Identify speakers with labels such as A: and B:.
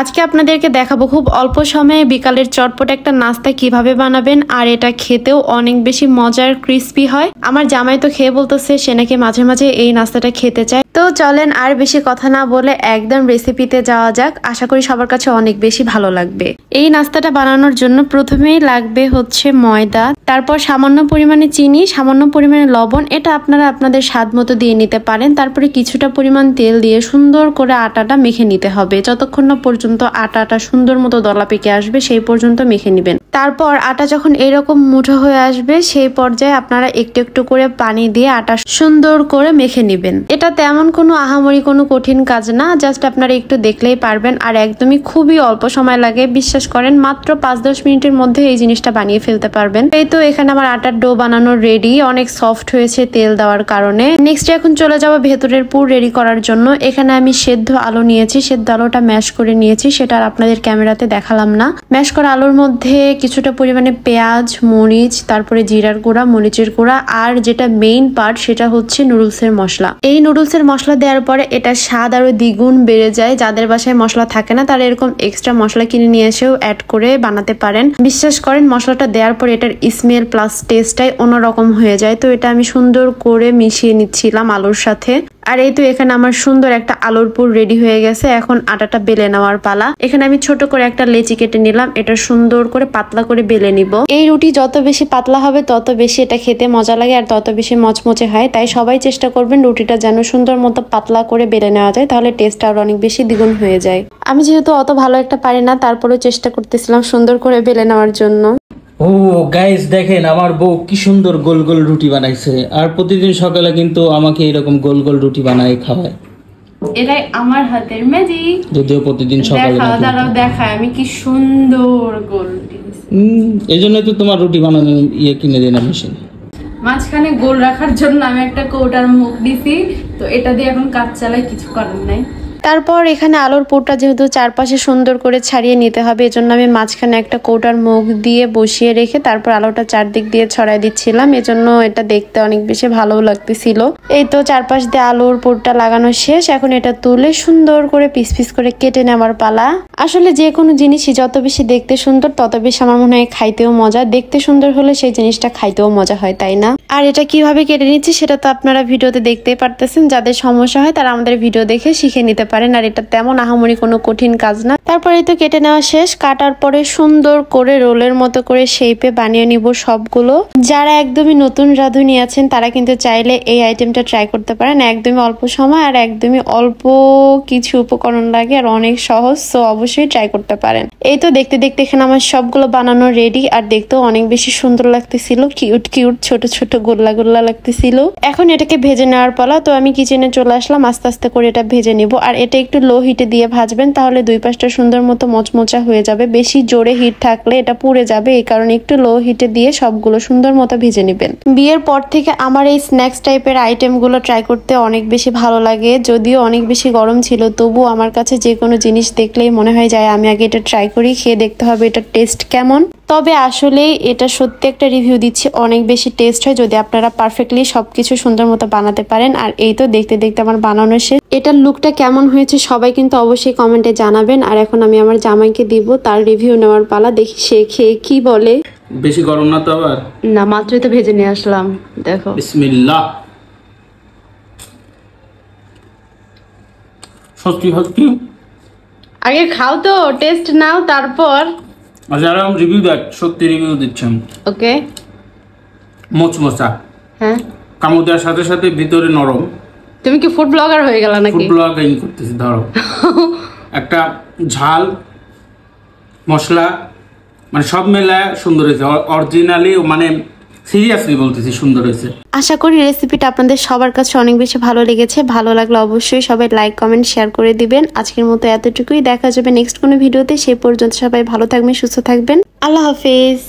A: আজকে আপনাদেরকে দেখাবো খুব অল্প সময়ে বিকালের চটপট একটা নাস্তা কিভাবে বানাবেন, আর এটা খেতেও অনেক বেশি মজার ক্রিস্পি হয়। আমার জামাই তো খেয়ে বলতেছে সে নাকি মাঝে মাঝে এই নাস্তাটা খেতে চায়। তো চলেন আর বেশি কথা না বলে একদম রেসিপিতে যাওয়া যাক। আশা করি সবার কাছে অনেক বেশি ভালো লাগবে। এই নাস্তাটা বানানোর জন্য প্রথমেই লাগবে হচ্ছে ময়দা, তারপর সামান্য পরিমাণে চিনি, সামান্য পরিমাণে লবণ, এটা আপনারা আপনাদের স্বাদ মতো দিয়ে নিতে পারেন। তারপরে কিছুটা পরিমাণ তেল দিয়ে সুন্দর করে আটাটা মেখে নিতে হবে। যতক্ষণ না পর্যন্ত আটাটা সুন্দর মতো দলা পেকে আসবে সেই পর্যন্ত মেখে নেবেন। তারপর আটা যখন এরকম মুঠো হয়ে আসবে সেই পর্যায়ে আপনারা একটু একটু করে পানি দিয়ে আটা সুন্দর করে মেখে নেবেন। এটা তেমন কোনো আহামরি কোনো কঠিন কাজ না, জাস্ট আপনারা একটু দেখলেই পারবেন। আর একদমই খুবই অল্প সময় লাগে, বিশ্বাস করেন মাত্র 5-10 মিনিটের মধ্যে এই জিনিসটা বানিয়ে ফেলতে পারবেন। এই তো এখানে আমার আটার ডো বানানোর রেডি, অনেক সফট হয়েছে তেল দেওয়ার কারণে। নেক্সট এখন চলে যাব ভেতরের পুর রেডি করার জন্য। এখানে আমি সেদ্ধ আলু নিয়েছি, সেদ্ধ আলুটা ম্যাশ করে নিয়েছি, সেটা আর আপনাদের ক্যামেরাতে দেখালাম না। ম্যাশ করা আলুর মধ্যে কিছুটা পরিমাণে পেঁয়াজ, মরিচ, তারপরে জিরার গুঁড়া, মরিচের গুঁড়া, আর যেটা মেইন পার্ট সেটা হচ্ছে নুডলসের মশলা। এই নুডলসের মশলা দেওয়ার পরে এটা স্বাদ আরো দ্বিগুণ বেড়ে যায়। যাদের বাসায় মশলা থাকে না তারা এরকম এক্সট্রা মশলা কিনে নিয়ে এসেও অ্যাড করে বানাতে পারেন। বিশ্বাস করেন মশলাটা দেওয়ার পরে এটার স্মেল প্লাস টেস্টটাই অন্যরকম হয়ে যায়। তো এটা আমি সুন্দর করে মিশিয়ে নিচ্ছিলাম আলুর সাথে। আর এই তো এখানে আমার সুন্দর একটা আলুর পুর রেডি হয়ে গেছে। এখন আটাটা বেলে নেওয়ার পালা। এখানে আমি ছোট করে একটা লেচি কেটে নিলাম, এটা সুন্দর করে পাতলা করে বেলে নিব। এই রুটি যত বেশি পাতলা হবে তত বেশি এটা খেতে মজা লাগে আর তত বেশি মচমচে হয়। তাই সবাই চেষ্টা করবেন রুটিটা যেন সুন্দর মতো পাতলা করে বেলে নেওয়া যায়, তাহলে টেস্ট আরো অনেক বেশি দ্বিগুণ হয়ে যায়। আমি যেহেতু অত ভালো একটা পারি না, তারপরেও চেষ্টা করতেছিলাম সুন্দর করে বেলে নেওয়ার জন্য।
B: ও গাইস দেখেন আমার বউ কি সুন্দর গোল গোল রুটি বানাইছে। আর প্রতিদিন সকালে কিন্তু আমাকে এরকম গোল গোল রুটি বানায় খাওয়ায়।
A: এটাই আমার হাতের ম্যাজিক।
B: যদিও প্রতিদিন সকালে
A: দাঁড়াও দেখায় আমি কি সুন্দর গোল।
B: এই জন্য তো তোমার রুটি বানানোর কিনে দেয় না মেশিন।
A: মাঝখানে গোল রাখার জন্য আমি একটা কৌটার মুখ দিছি, তো এটা দিয়ে এখন কাজ চালাই, কিছু করার নাই। তারপর এখানে আলুর পুরটা যেহেতু চারপাশে সুন্দর করে ছাড়িয়ে নিতে হবে, এজন্য আমি মাঝখানে একটা কৌটার মুখ দিয়ে বসিয়ে রেখে তারপর আলুটা চারদিক দিয়ে ছড়াই দিচ্ছিলাম। এজন্য এটা দেখতে অনেক বেশি ভালো লাগতেছিল। এই তো চারপাশ দিয়ে আলুর পুরটা লাগানো শেষ। এখন এটা তুলে সুন্দর করে পিস পিস করে কেটে নেওয়ার পালা। আসলে যে কোনো জিনিসই যত বেশি দেখতে সুন্দর তত বেশি আমার মনে হয় খাইতেও মজা। দেখতে সুন্দর হলে সেই জিনিসটা খাইতেও মজা হয়, তাই না? আর এটা কিভাবে কেটে নিচ্ছি সেটা তো আপনারা ভিডিওতে দেখতেই পারতেছেন। যাদের সমস্যা হয় তারা আমাদের ভিডিও দেখে শিখে নিতে পারেন। আর এটা তেমন আহামরি কোনো কঠিন কাজ না। তারপরে তো কেটে নেওয়া শেষ। কাটার পরে সুন্দর করে রোলের মতো করে শেপে বানিয়ে নিব সবগুলো। যারা একদমই নতুন রাঁধুনি আছেন তারা কিন্তু চাইলে এই আইটেমটা ট্রাই করতে পারেন। একদমই অল্প সময় আর একদমই অল্প কিছু উপকরণ লাগে আর অনেক সহজ, তো অবশ্যই ট্রাই করতে পারেন। এই তো দেখতে দেখতে এখানে আমার সবগুলো বানানো রেডি, আর দেখতেও অনেক বেশি সুন্দর লাগতেছিল। কিউট কিউট ছোট ছোট গোল্লা গোল্লা লাগতেছিল। এখন এটাকে ভেজে নেওয়ার পালা। তো আমি কিচেনে চলে আসলাম, আস্তে আস্তে করে এটা ভেজে নিব। আর এটা একটু লো হিটে দিয়ে ভাজবেন, তাহলে দুই পাশটা সুন্দর মতো মচমচা হয়ে যাবে। বেশি জোরে হিট থাকলে এটা পুড়ে যাবে, এই কারণে একটু লো হিটে দিয়ে সবগুলো সুন্দর মতো ভেজে নেবেন। বিয়ের পর থেকে আমার এই স্ন্যাক্স টাইপের আইটেম গুলো ট্রাই করতে অনেক বেশি ভালো লাগে। যদিও অনেক বেশি গরম ছিল, তবু আমার কাছে যে কোনো জিনিস দেখলেই মনে হয় যায় আমি আগে এটা ট্রাই করি, খেয়ে দেখতে হবে এটার টেস্ট কেমন। তবে আসলেই এটা সত্যি একটা রিভিউ দিচ্ছি, অনেক বেশি টেস্ট হয় যদি আপনারা পারফেক্টলি সবকিছু সুন্দর মতো বানাতে পারেন। আর এই তো দেখতে দেখতে আমার বানানো শেষ। এটার লুকটা কেমন হয়েছে সবাই কিন্তু অবশ্যই কমেন্টে জানাবেন। আর এখন আমি আমার জামাইকে দিব, তার রিভিউ নেওয়ার পালা। দেখি সে খেয়ে কি বলে।
B: বেশি গরম না তো আবার?
A: না, মাত্রই তো ভেজে নিয়ে আসলাম, দেখো।
B: বিসমিল্লাহ। সত্যি সত্যি
A: আগে খাও তো, টেস্ট নাও তারপর।
B: আচ্ছা আমি রিভিউ দেখ, সত্যি রিভিউ দিচ্ছেন।
A: ওকে।
B: মোচমোচা,
A: হ্যাঁ,
B: কামড় দেওয়ার সাথে সাথে ভিতরে নরম।
A: তুমি কি ফুড ব্লগার হয়ে গেল নাকি?
B: ফুড ব্লগিং করতেছি ধরো। একটা ঝাল মশলা মানে সব মেলায় সুন্দর হয়েছে। অরিজিনালি মানে সিরিয়াসলি বলতেছি সুন্দর হয়েছে।
A: আশা করি রেসিপিটা আপনাদের সবার কাছে অনেক বেশি ভালো লেগেছে। ভালো লাগলে অবশ্যই সবাই লাইক কমেন্ট শেয়ার করে দিবেন। আজকের মতো এতটুকুই, দেখা যাবে নেক্সট কোনো ভিডিওতে। সেই পর্যন্ত সবাই ভালো থাকবেন, সুস্থ থাকবেন। আল্লাহ হাফেজ।